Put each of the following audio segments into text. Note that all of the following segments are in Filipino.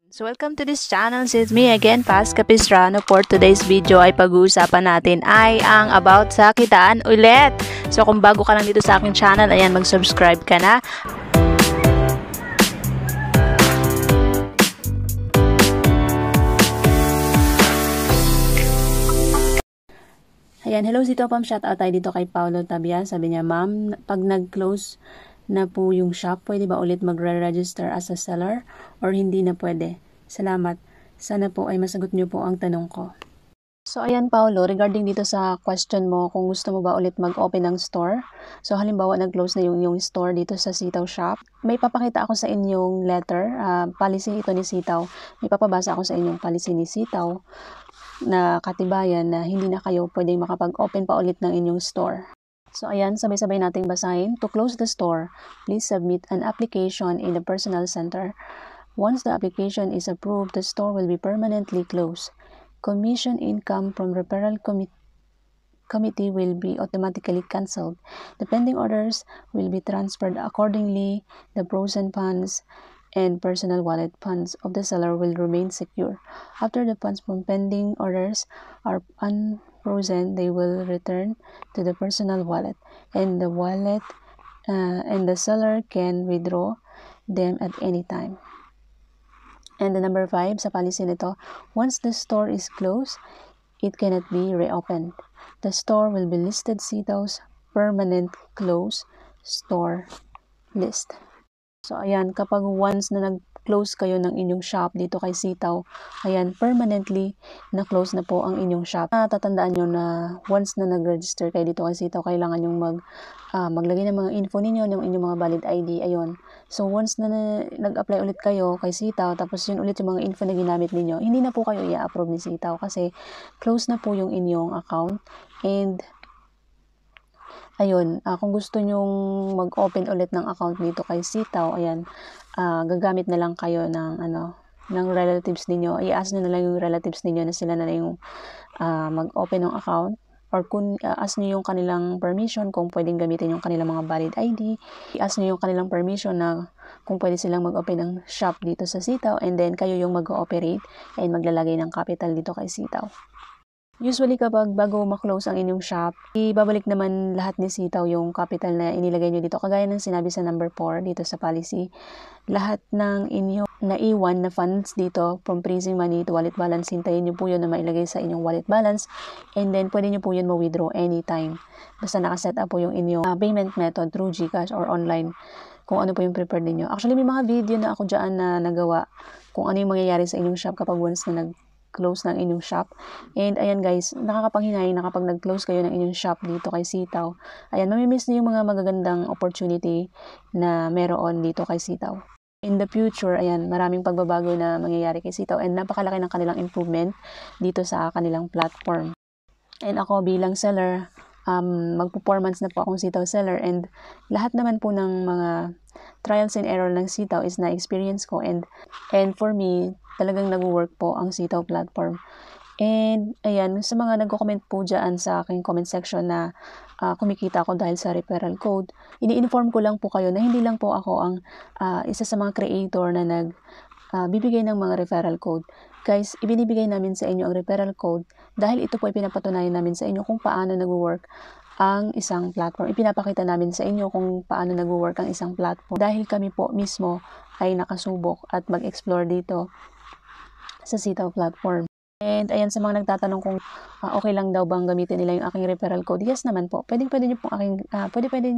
So welcome to this channel. It's me again, Paz Capistrano. For today's video ay pag-uusapan natin ay ang about sa kitaan ulit. So kung bago ka lang dito sa aking channel, ayan, mag-subscribe ka na. Ayan, hello dito, Pam. Shoutout tayo dito kay Paulo Tabian. Sabi niya, ma'am, pag nag-close na po yung shop, pwede ba ulit magre-register as a seller or hindi na pwede? Salamat. Sana po ay masagot niyo po ang tanong ko. So, ayan, Paulo, regarding dito sa question mo, kung gusto mo ba ulit mag-open ng store. So, halimbawa, nag-close na yung store dito sa Sitaw Shop. May papakita ako sa inyong letter, policy ito ni Sitaw. May papabasa ako sa inyong policy ni Sitaw na katibayan na hindi na kayo pwedeng makapag-open pa ulit ng inyong store. So ayan, sabay-sabay nating basahin. To close the store, please submit an application in the personal center. Once the application is approved, the store will be permanently closed. Commission income from referral committee will be automatically cancelled. The pending orders will be transferred accordingly. The frozen funds and personal wallet funds of the seller will remain secure. After the funds from pending orders are unfrozen, they will return to the personal wallet, and the seller can withdraw them at any time. And the number 5 sa policy nito, once the store is closed, it cannot be reopened. The store will be listed Sitaw's permanent closed store list. So, ayan, kapag once na nag-close kayo ng inyong shop dito kay Sitaw, ayan, permanently na-close na po ang inyong shop. Tatandaan nyo na once na nag-register kayo dito kay Sitaw, kailangan yung maglagay ng mga info ninyo, ng inyong mga valid ID, ayun. So, once na nag-apply ulit kayo kay Sitaw, tapos yun ulit yung mga info na ginamit ninyo, hindi na po kayo i-approve ni Sitaw kasi close na po yung inyong account. And ayun, kung gusto nyong mag-open ulit ng account dito kay Sitaw, ayan, gagamit na lang kayo ng relatives ninyo. I-ask nyo na lang yung relatives ninyo na sila na lang yung mag-open ng account. Or kung ask nyo yung kanilang permission kung pwedeng gamitin yung kanilang mga valid ID. I-ask nyo yung kanilang permission na kung pwede silang mag-open ng shop dito sa Sitaw. And then kayo yung mag-ooperate and maglalagay ng capital dito kay Sitaw. Usually kapag bago ma-close ang inyong shop, ibabalik naman lahat ni Sitaw yung capital na inilagay nyo dito. Kagaya ng sinabi sa number 4 dito sa policy, lahat ng inyong naiwan na funds dito from freezing money to wallet balance, hintayin nyo po yun na mailagay sa inyong wallet balance, and then pwede nyo po yun ma-withdraw anytime. Basta nakaset up po yung inyong payment method through GCash or online, kung ano po yung preferred ninyo. Actually, may mga video na ako dyan na nagawa kung ano yung mangyayari sa inyong shop kapag once na nag-close ng inyong shop. And ayan guys, nakakapanghinayang na kapag nag-close kayo ng inyong shop dito kay Sitaw, ayan, mamimiss niyo yung mga magagandang opportunity na meron dito kay Sitaw. In the future, ayan, maraming pagbabago na mangyayari kay Sitaw and napakalaki ng kanilang improvement dito sa kanilang platform. And ako bilang seller, mag-performance na po akong Sitaw seller, and lahat naman po ng mga trials and error ng Sitaw is na-experience ko, and for me, talagang nag-work po ang Sitaw platform. And ayan, sa mga nagko-comment po dyan sa aking comment section na kumikita ako dahil sa referral code, ini-inform ko lang po kayo na hindi lang po ako ang isa sa mga creator na bibigay ng mga referral code. Guys, ibinibigay namin sa inyo ang referral code dahil ito po ay pinapatunayan namin sa inyo kung paano nag-work ang isang platform. Ipinapakita namin sa inyo kung paano nag-work ang isang platform dahil kami po mismo ay nakasubok at mag-explore dito sa Sitaw platform. And ayan, sa mga nagtatanong kung okay lang daw bang gamitin nila yung aking referral code, yes naman po. Pwede nyo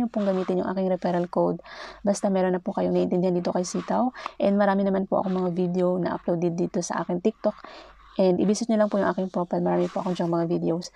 pong gamitin yung aking referral code basta meron na po kayong naiintindihan dito kay Sitaw. And marami naman po akong mga video na uploaded dito sa aking TikTok. And i-visit nyo lang po yung aking profile. Marami po akong dyang mga videos.